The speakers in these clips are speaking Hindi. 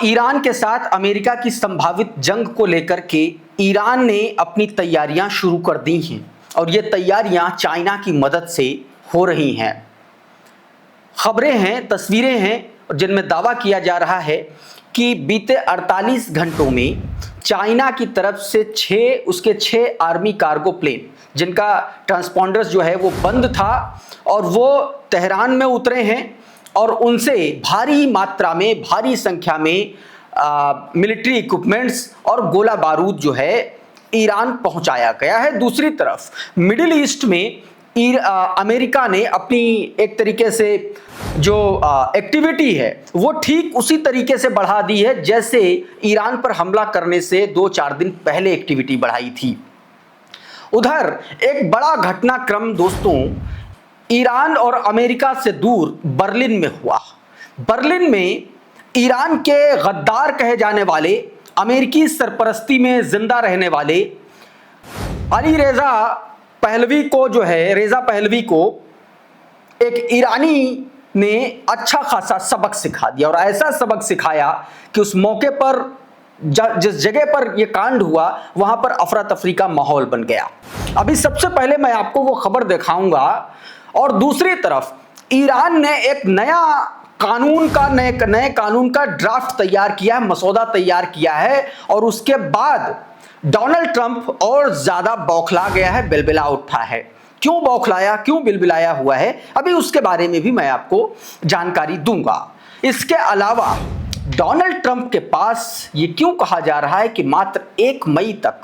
ईरान के साथ अमेरिका की संभावित जंग को लेकर के ईरान ने अपनी तैयारियां शुरू कर दी हैं और ये तैयारियां चाइना की मदद से हो रही हैं। खबरें हैं, तस्वीरें हैं जिनमें दावा किया जा रहा है कि बीते 48 घंटों में चाइना की तरफ से उसके 6 आर्मी कार्गो प्लेन जिनका ट्रांसपॉन्डर्स जो है वो बंद था और वो तेहरान में उतरे हैं और उनसे भारी मात्रा में, भारी संख्या में मिलिट्री इक्विपमेंट्स और गोला बारूद जो है ईरान पहुंचाया गया है। दूसरी तरफ मिडिल ईस्ट में अमेरिका ने अपनी एक तरीके से जो एक्टिविटी है वो ठीक उसी तरीके से बढ़ा दी है जैसे ईरान पर हमला करने से 2-4 दिन पहले एक्टिविटी बढ़ाई थी। उधर एक बड़ा घटनाक्रम दोस्तों ईरान और अमेरिका से दूर बर्लिन में हुआ। बर्लिन में ईरान के गद्दार कहे जाने वाले, अमेरिकी सरपरस्ती में जिंदा रहने वाले अली रेजा पहलवी को जो है, रेजा पहलवी को एक ईरानी ने अच्छा खासा सबक सिखा दिया और ऐसा सबक सिखाया कि उस मौके पर जिस जगह पर यह कांड हुआ वहां पर अफरा तफरी का माहौल बन गया। अभी सबसे पहले मैं आपको वो खबर दिखाऊंगा और दूसरी तरफ ईरान ने एक नए कानून का ड्राफ्ट तैयार किया है, मसौदा तैयार किया है और उसके बाद डोनाल्ड ट्रंप और ज्यादा बौखला गया है, बिलबिला उठा है। क्यों बौखलाया, क्यों बिलबिलाया हुआ है, अभी उसके बारे में भी मैं आपको जानकारी दूंगा। इसके अलावा डोनाल्ड ट्रंप के पास ये क्यों कहा जा रहा है कि मात्र 1 मई तक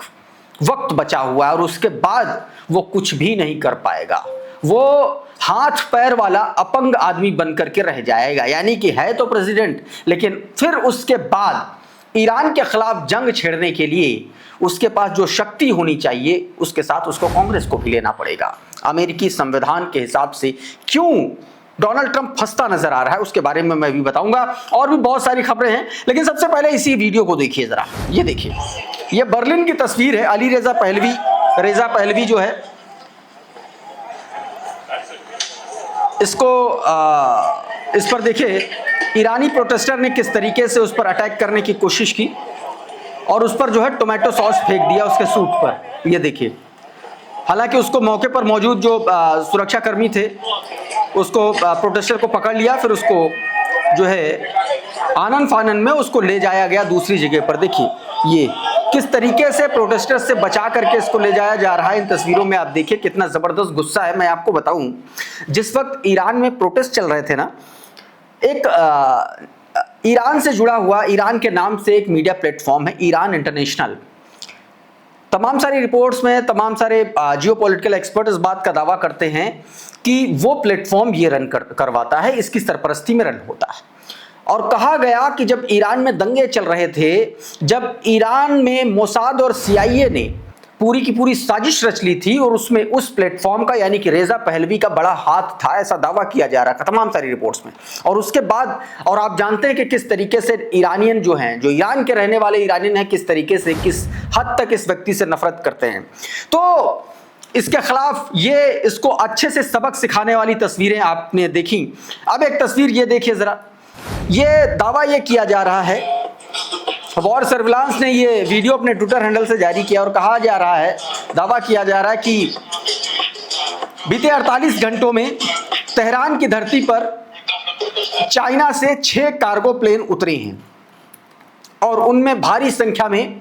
वक्त बचा हुआ है और उसके बाद वो कुछ भी नहीं कर पाएगा, वो हाथ पैर वाला अपंग आदमी बनकर के रह जाएगा। यानी कि है तो प्रेसिडेंट लेकिन फिर उसके बाद ईरान के खिलाफ जंग छेड़ने के लिए उसके पास जो शक्ति होनी चाहिए उसके साथ उसको कांग्रेस को भी लेना पड़ेगा। अमेरिकी संविधान के हिसाब से क्यों डोनाल्ड ट्रंप फंसता नजर आ रहा है उसके बारे में मैं भी बताऊंगा और भी बहुत सारी खबरें हैं। लेकिन सबसे पहले इसी वीडियो को देखिए जरा। ये देखिए, ये बर्लिन की तस्वीर है। अली रेजा पहलवी जो है इसको इस पर देखिए ईरानी प्रोटेस्टर ने किस तरीके से उस पर अटैक करने की कोशिश की और उस पर जो है टोमेटो सॉस फेंक दिया उसके सूट पर। ये देखिए, हालांकि उसको मौके पर मौजूद जो सुरक्षा कर्मी थे उसको प्रोटेस्टर को पकड़ लिया, फिर उसको जो है आनन फानन में उसको ले जाया गया दूसरी जगह पर। देखिए ये किस तरीके से प्रोटेस्टर से बचा करके इसको ले जाया जा रहा है। इन तस्वीरों में आप देखिए कितना जबरदस्त गुस्सा है। मैं आपको बताऊं, जिस वक्त ईरान में प्रोटेस्ट चल रहे थे ना, एक ईरान से जुड़ा हुआ, ईरान के नाम से एक मीडिया प्लेटफॉर्म है ईरान इंटरनेशनल। तमाम सारी रिपोर्ट्स में तमाम सारे जियोपॉलिटिकल एक्सपर्ट इस बात का दावा करते हैं कि वो प्लेटफॉर्म ये रन करवाता है, इसकी सरपरस्ती में रन होता है। और कहा गया कि जब ईरान में दंगे चल रहे थे, जब ईरान में मोसाद और सीआईए ने पूरी की पूरी साजिश रच ली थी और उसमें उस प्लेटफॉर्म का यानी कि रेजा पहलवी का बड़ा हाथ था, ऐसा दावा किया जा रहा था तमाम सारी रिपोर्ट्स में। और उसके बाद और आप जानते हैं कि किस तरीके से ईरानियन जो हैं, जो ईरान के रहने वाले ईरानियन हैं, किस तरीके से, किस हद तक इस व्यक्ति से नफरत करते हैं। तो इसके खिलाफ ये इसको अच्छे से सबक सिखाने वाली तस्वीरें आपने देखी। अब एक तस्वीर ये देखिए जरा। ये दावा ये किया जा रहा है, वॉर सर्विलांस ने ये वीडियो अपने ट्विटर हैंडल से जारी किया और कहा जा रहा है, दावा किया जा रहा है कि बीते 48 घंटों में तेहरान की धरती पर चाइना से 6 कार्गो प्लेन उतरे हैं और उनमें भारी संख्या में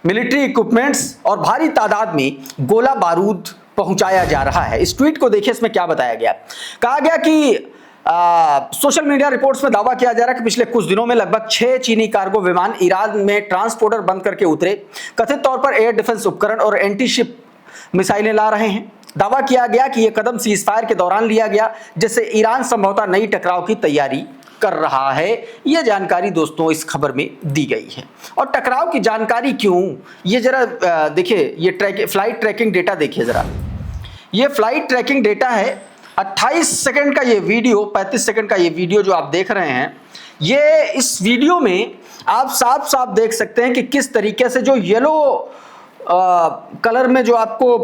मिलिट्री इक्विपमेंट्स और भारी तादाद में गोला बारूद पहुंचाया जा रहा है। इस ट्वीट को देखिए, इसमें क्या बताया गया। कहा गया कि सोशल मीडिया रिपोर्ट्स में दावा किया जा रहा है कि पिछले कुछ दिनों में लगभग 6 चीनी कार्गो विमान ईरान में ट्रांसपोर्टर बंद करके उतरे, कथित तौर पर एयर डिफेंस उपकरण और एंटी शिप मिसाइलें ला रहे हैं। दावा किया गया कि यह कदम सीजफायर के दौरान लिया गया, जिससे ईरान संभवतः नई टकराव की तैयारी कर रहा है। यह जानकारी दोस्तों इस खबर में दी गई है। और टकराव की जानकारी क्यों, ये जरा देखिए, ये फ्लाइट ट्रैकिंग डेटा देखिए जरा। ये फ्लाइट ट्रैकिंग डेटा है। 28 सेकंड का ये वीडियो, 35 सेकंड का ये वीडियो जो आप देख रहे हैं, ये इस वीडियो में आप साफ साफ देख सकते हैं कि किस तरीके से जो येलो कलर में जो आपको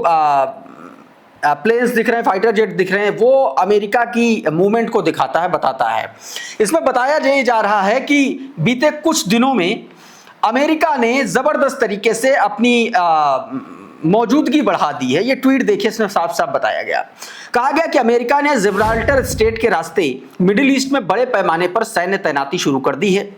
प्लेन्स दिख रहे हैं, फाइटर जेट दिख रहे हैं, वो अमेरिका की मूवमेंट को दिखाता है, बताता है। इसमें बताया जा रहा है कि बीते कुछ दिनों में अमेरिका ने जबरदस्त तरीके से अपनी मौजूदगी बढ़ा दी है। ये ट्वीट देखिए, इसमें साफ साफ बताया गया, कहा गया कि अमेरिका ने जिब्राल्टर स्ट्रेट के रास्ते मिडिल ईस्ट में बड़े पैमाने पर सैन्य तैनाती शुरू कर दी है।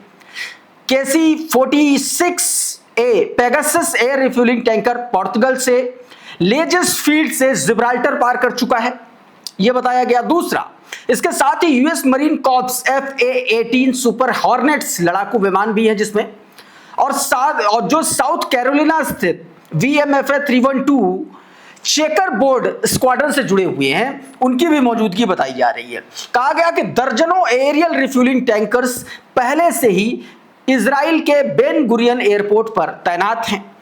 KC-46A Pegasus air refuelling tanker Portugal से लेजेस फील्ड से जिब्राल्टर पार कर चुका है, यह बताया गया। दूसरा, इसके साथ ही US Marine Corps FA-18 super hornets लड़ाकू विमान भी है जिसमें, और जो साउथ कैरोलिना स्थित VMFA 312 चेकर बोर्ड स्क्वाड्रन से जुड़े हुए हैं, उनकी भी मौजूदगी बताई जा रही है। कहा गया कि दर्जनों एरियल रिफ्यूलिंग टैंकर्स पहले से ही इजराइल के बेन गुरियन एयरपोर्ट पर तैनात हैं।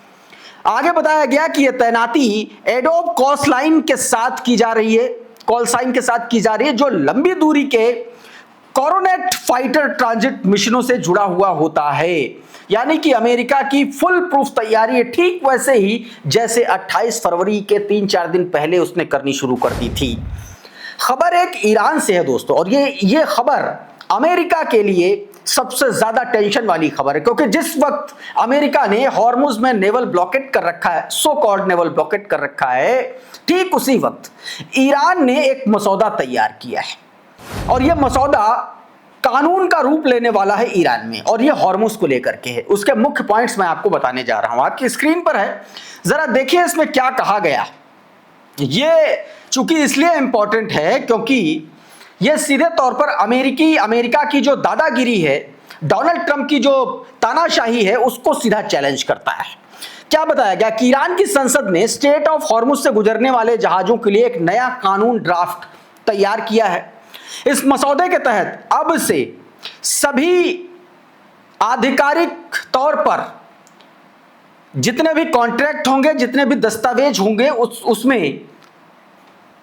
आगे बताया गया कि यह तैनाती एडोब कॉलसाइन के साथ की जा रही है, जो लंबी दूरी के कोरोनेट फाइटर ट्रांजिट मिशनों से जुड़ा हुआ होता है। यानी कि अमेरिका की फुल प्रूफ तैयारी है, ठीक वैसे ही जैसे 28 फरवरी के 3-4 दिन पहले उसने करनी शुरू कर दी थी। खबर एक ईरान से है दोस्तों, और ये खबर अमेरिका के लिए सबसे ज्यादा टेंशन वाली खबर है, क्योंकि जिस वक्त अमेरिका ने हॉर्मुज में नेवल ब्लॉकेट कर रखा है, सो कॉल्ड नेवल ब्लॉकेट कर रखा है, ठीक उसी वक्त ईरान ने एक मसौदा तैयार किया है, और यह मसौदा कानून का रूप लेने वाला है ईरान में, और यह हॉर्मुज को लेकर के है। उसके मुख्य पॉइंट्स मैं आपको बताने जा रहा हूं, आपकी स्क्रीन पर है, जरा देखिए इसमें क्या कहा गया। यह चूंकि इसलिए इंपॉर्टेंट है क्योंकि यह सीधे तौर पर अमेरिका की जो दादागिरी है, डोनाल्ड ट्रंप की जो तानाशाही है, उसको सीधा चैलेंज करता है। क्या बताया गया कि ईरान की संसद ने स्ट्रेट ऑफ हॉर्मुज से गुजरने वाले जहाजों के लिए एक नया कानून ड्राफ्ट तैयार किया है। इस मसौदे के तहत अब से सभी आधिकारिक तौर पर जितने भी कॉन्ट्रैक्ट होंगे, जितने भी दस्तावेज होंगे, उसमें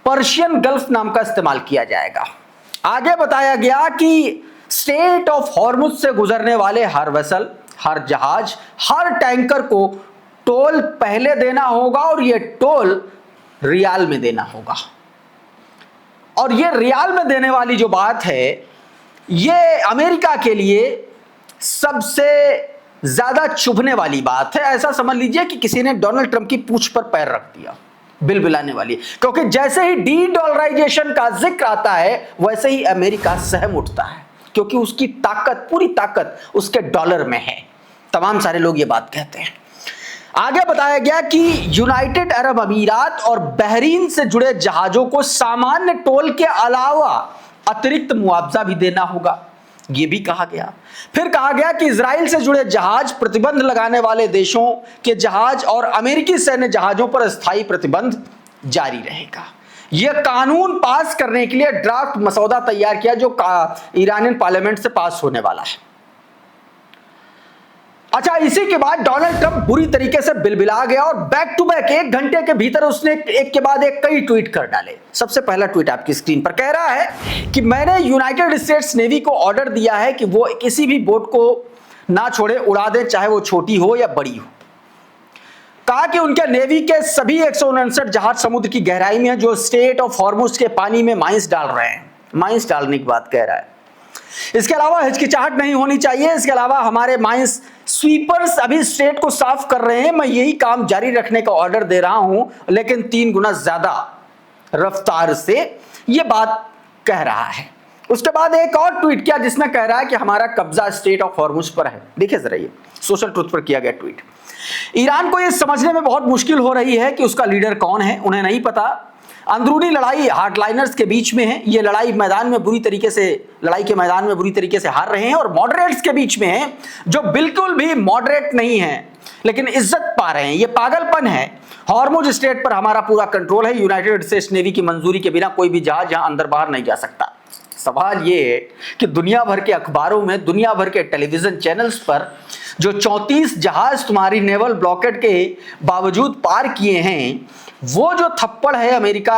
पर्शियन गल्फ नाम का इस्तेमाल किया जाएगा। आगे बताया गया कि स्ट्रेट ऑफ हॉर्मुज से गुजरने वाले हर वेसल, हर जहाज, हर टैंकर को टोल पहले देना होगा, और यह टोल रियाल में देना होगा। और ये रियाल में देने वाली जो बात है, ये अमेरिका के लिए सबसे ज्यादा चुभने वाली बात है। ऐसा समझ लीजिए कि किसी ने डोनाल्ड ट्रंप की पूंछ पर पैर रख दिया, बिलबिलाने वाली, क्योंकि जैसे ही डी डॉलराइजेशन का जिक्र आता है, वैसे ही अमेरिका सहम उठता है, क्योंकि उसकी ताकत, पूरी ताकत उसके डॉलर में है। तमाम सारे लोग ये बात कहते हैं। आगे बताया गया कि यूनाइटेड अरब अमीरात और बहरीन से जुड़े जहाजों को सामान्य टोल के अलावा अतिरिक्त मुआवजा भी देना होगा, ये भी कहा गया। फिर कहा गया कि इजराइल से जुड़े जहाज, प्रतिबंध लगाने वाले देशों के जहाज और अमेरिकी सैन्य जहाजों पर स्थायी प्रतिबंध जारी रहेगा। यह कानून पास करने के लिए ड्राफ्ट मसौदा तैयार किया, जो ईरानियन पार्लियामेंट से पास होने वाला है। अच्छा, इसी के बाद डोनाल्ड ट्रंप बुरी तरीके से बिलबिला गया, और बैक टू बैक 1 घंटे के भीतर उसने एक के बाद एक कई ट्वीट कर डाले। सबसे पहला ट्वीट आपकी स्क्रीन पर कह रहा है कि मैंने यूनाइटेड स्टेट्स नेवी को ऑर्डर दिया है कि वो किसी भी बोट को ना छोड़े, उड़ा दे, चाहे वो छोटी हो या बड़ी हो। कहा कि उनके नेवी के सभी 159 जहाज समुद्र की गहराई में है, जो स्ट्रेट ऑफ हॉर्मुज के पानी में माइंस डाल रहे हैं। माइंस डालने की बात कह रहा है। इसके अलावा हिचकिचाहट नहीं होनी चाहिए। इसके अलावा हमारे माइंस स्वीपर्स अभी स्ट्रेट को साफ कर रहे हैं, मैं यही काम जारी रखने का ऑर्डर दे रहा हूं, लेकिन 3 गुना ज्यादा रफ्तार से, यह बात कह रहा है। उसके बाद एक और ट्वीट किया जिसमें कह रहा है कि हमारा कब्जा स्ट्रेट ऑफ हॉर्मुज पर है। देखिए जरा, ये सोशल ट्रुथ पर किया गया ट्वीट। ईरान को यह समझने में बहुत मुश्किल हो रही है कि उसका लीडर कौन है, उन्हें नहीं पता। अंदरूनी लड़ाई हार्डलाइनर्स के बीच में है, ये लड़ाई के मैदान में बुरी तरीके से हार रहे हैं, और मॉडरेट्स के बीच में है, जो बिल्कुल भी मॉडरेट नहीं है लेकिन इज्जत पा रहे हैं। ये पागलपन है। हॉर्मुज स्ट्रेट पर हमारा पूरा कंट्रोल है, यूनाइटेड स्टेट्स नेवी की मंजूरी के बिना कोई भी जहाज यहां अंदर बाहर नहीं जा सकता। सवाल ये है कि दुनिया भर के अखबारों में, दुनिया भर के टेलीविजन चैनल्स पर जो 34 जहाज तुम्हारी नेवल ब्लॉकेट के बावजूद पार किए हैं, वो जो थप्पड़ है अमेरिका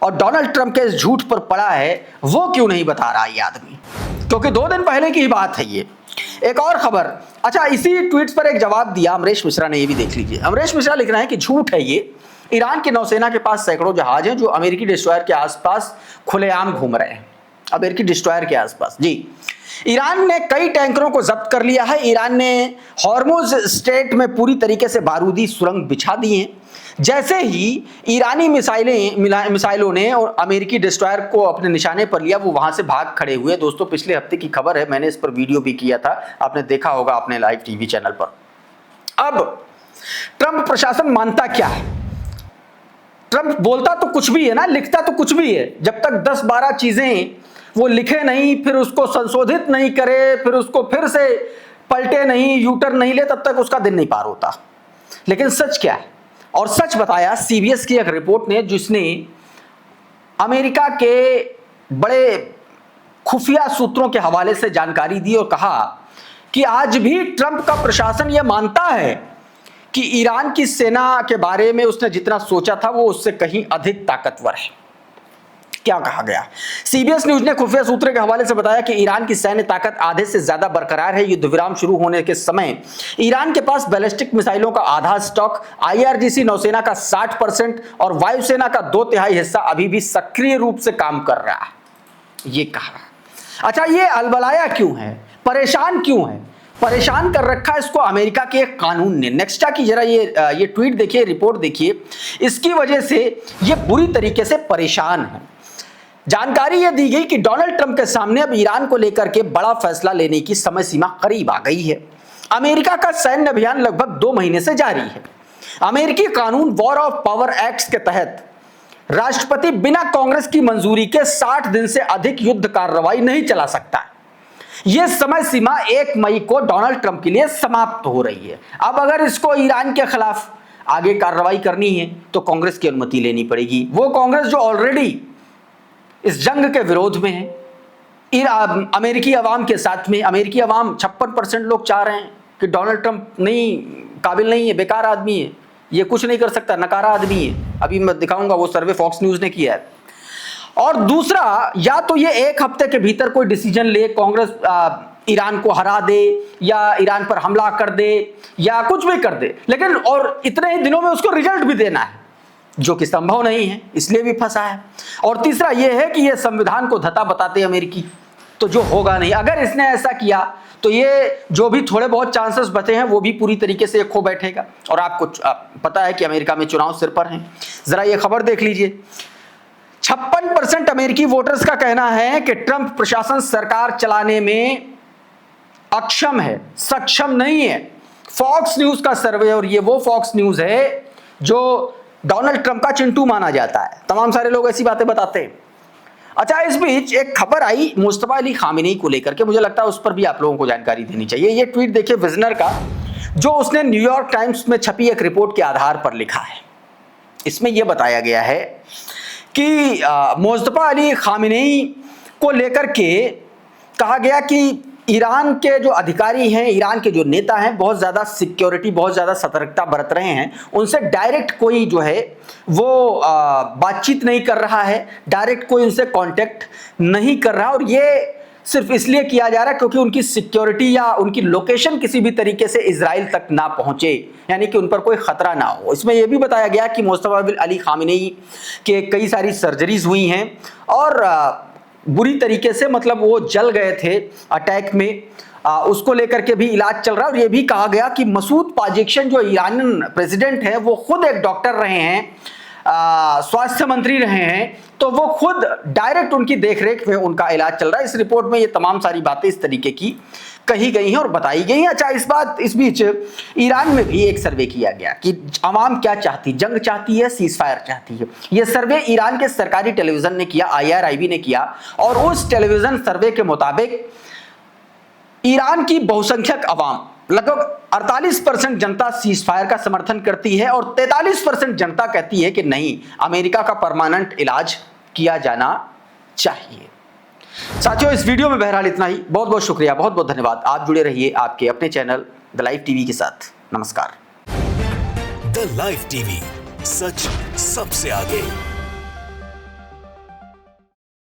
और डोनाल्ड ट्रंप के इस झूठ पर पड़ा है, वो क्यों नहीं बता रहा ये आदमी? क्योंकि 2 दिन पहले की ही बात है ये। एक और खबर, अच्छा, इसी ट्वीट पर एक जवाब दिया अमरीश मिश्रा ने, ये भी देख लीजिए। अमरीश मिश्रा लिख रहे हैं कि झूठ है ये, ईरान की नौसेना के पास सैकड़ों जहाज हैं जो अमेरिकी डिस्ट्रॉयर के आसपास खुलेआम घूम रहे हैं, अमेरिकी डिस्ट्रॉयर के आसपास। जी, ईरान ने कई टैंकरों को जब्त कर लिया है। ईरान ने हॉर्मुज स्ट्रेट में पूरी तरीके से बारूदी सुरंग बिछा दी है। जैसे ही ईरानी मिसाइलों ने और अमेरिकी डिस्ट्रॉयर को अपने निशाने पर लिया, वो वहां से भाग खड़े हुए। दोस्तों, पिछले हफ्ते की खबर है, मैंने इस पर वीडियो भी किया था, आपने देखा होगा अपने लाइव टीवी चैनल पर। अब ट्रंप प्रशासन मानता क्या है? ट्रंप बोलता तो कुछ भी है ना, लिखता तो कुछ भी है। जब तक 10-12 चीजें वो लिखे नहीं, फिर उसको संशोधित नहीं करे, फिर उसको फिर से पलटे नहीं, यूटर्न नहीं ले, तब तक उसका दिन नहीं पार होता। लेकिन सच क्या है? और सच बताया सीबीएस की एक रिपोर्ट ने, जिसने अमेरिका के बड़े खुफिया सूत्रों के हवाले से जानकारी दी और कहा कि आज भी ट्रंप का प्रशासन यह मानता है कि ईरान की सेना के बारे में उसने जितना सोचा था वो उससे कहीं अधिक ताकतवर है। क्या कहा गया? सीबीएस न्यूज ने खुफिया सूत्रों के हवाले से बताया कि ईरान की सैन्य ताकत आधे से ज्यादा बरकरार है। युद्ध विराम शुरू होने के समय ईरान के पास बैलिस्टिक मिसाइलों का आधा स्टॉक, आईआरजीसी नौसेना का 60% और वायुसेना का 2/3 हिस्सा अभी भी सक्रिय रूप से काम कर रहा है, ये कहा। अच्छा, ये अलबलाया क्यों है? परेशान क्यों है? परेशान कर रखा है इसको अमेरिका के एक कानून ने। नेक्स्टा की जरा ये ट्वीट देखिए, रिपोर्ट देखिए। इसकी वजह से ये बुरी तरीके से परेशान है। जानकारी यह दी गई कि डोनाल्ड ट्रंप के सामने अब ईरान को लेकर के बड़ा फैसला लेने की समय सीमा करीब आ गई है। अमेरिका का सैन्य अभियान लगभग 2 महीने से जारी है। अमेरिकी कानून वॉर ऑफ पावर एक्ट के तहत राष्ट्रपति बिना कांग्रेस की मंजूरी के 60 दिन से अधिक युद्ध कार्रवाई नहीं चला सकता। यह समय सीमा 1 मई को डोनाल्ड ट्रंप के लिए समाप्त हो रही है। अब अगर इसको ईरान के खिलाफ आगे कार्रवाई करनी है तो कांग्रेस की अनुमति लेनी पड़ेगी। वो कांग्रेस जो ऑलरेडी इस जंग के विरोध में है अमेरिकी अवाम के साथ में। अमेरिकी अवाम 56% लोग चाह रहे हैं कि डोनाल्ड ट्रंप नहीं, काबिल नहीं है, बेकार आदमी है, ये कुछ नहीं कर सकता, नकारा आदमी है। अभी मैं दिखाऊंगा, वो सर्वे फॉक्स न्यूज ने किया है। और दूसरा, या तो ये 1 हफ्ते के भीतर कोई डिसीजन ले, कांग्रेस ईरान को हरा दे या ईरान पर हमला कर दे या कुछ भी कर दे, लेकिन और इतने ही दिनों में उसको रिजल्ट भी देना है, जो कि संभव नहीं है, इसलिए भी फंसा है। और तीसरा यह है कि यह संविधान को धता बताते अमेरिकी, तो जो होगा नहीं। अगर इसने ऐसा किया तो ये जो भी थोड़े बहुत चांसेस बचे हैं वो भी पूरी तरीके से खो बैठेगा। और आपको पता है कि अमेरिका में चुनाव सिर पर हैं। जरा ये खबर देख लीजिए। 56% अमेरिकी वोटर्स का कहना है कि ट्रंप प्रशासन सरकार चलाने में अक्षम है, सक्षम नहीं है। फॉक्स न्यूज का सर्वे, और ये वो फॉक्स न्यूज है जो डोनाल्ड ट्रंप का चिंटू माना जाता है। तमाम सारे लोग ऐसी बातें बताते हैं। अच्छा, इस बीच एक खबर आई मुस्तफा अली खामेनी को लेकर के, मुझे लगता है उस पर भी आप लोगों को जानकारी देनी चाहिए। ये ट्वीट देखिए विजनर का, जो उसने न्यूयॉर्क टाइम्स में छपी एक रिपोर्ट के आधार पर लिखा है। इसमें यह बताया गया है कि मुस्तफा अली खामेनी को लेकर के कहा गया कि ईरान के जो अधिकारी हैं, ईरान के जो नेता हैं, बहुत ज़्यादा सिक्योरिटी, बहुत ज़्यादा सतर्कता बरत रहे हैं। उनसे डायरेक्ट कोई जो है वो बातचीत नहीं कर रहा है, डायरेक्ट कोई उनसे कांटेक्ट नहीं कर रहा। और ये सिर्फ इसलिए किया जा रहा है क्योंकि उनकी सिक्योरिटी या उनकी लोकेशन किसी भी तरीके से इजराइल तक ना पहुंचे, यानी कि उन पर कोई खतरा ना हो। इसमें यह भी बताया गया कि मुस्तफा अली खामेनी के कई सारी सर्जरीज हुई हैं और बुरी तरीके से, मतलब वो जल गए थे अटैक में, उसको लेकर के भी इलाज चल रहा है। और ये भी कहा गया कि मसूद पाजेक्शन जो ईरानी प्रेसिडेंट हैं, वो खुद एक डॉक्टर रहे हैं, स्वास्थ्य मंत्री रहे हैं, तो वो खुद डायरेक्ट उनकी देखरेख में उनका इलाज चल रहा है। इस रिपोर्ट में ये तमाम सारी बातें इस तरीके की कही गई हैं और बताई गई हैं। अच्छा, इस बीच ईरान में भी एक सर्वे किया गया कि अवाम क्या चाहती, जंग चाहती है, सीज फायर चाहती है। यह सर्वे ईरान के सरकारी टेलीविजन ने किया, IRIB ने किया। और उस टेलीविजन सर्वे के मुताबिक ईरान की बहुसंख्यक अवाम, लगभग 48% जनता सीज फायर का समर्थन करती है और 43% जनता कहती है कि नहीं, अमेरिका का परमानेंट इलाज किया जाना चाहिए। साथियों, इस वीडियो में बहरहाल इतना ही। बहुत बहुत शुक्रिया, बहुत बहुत धन्यवाद। आप जुड़े रहिए आपके अपने चैनल द लाइव टीवी के साथ। नमस्कार। द लाइव टीवी, सच सबसे आगे।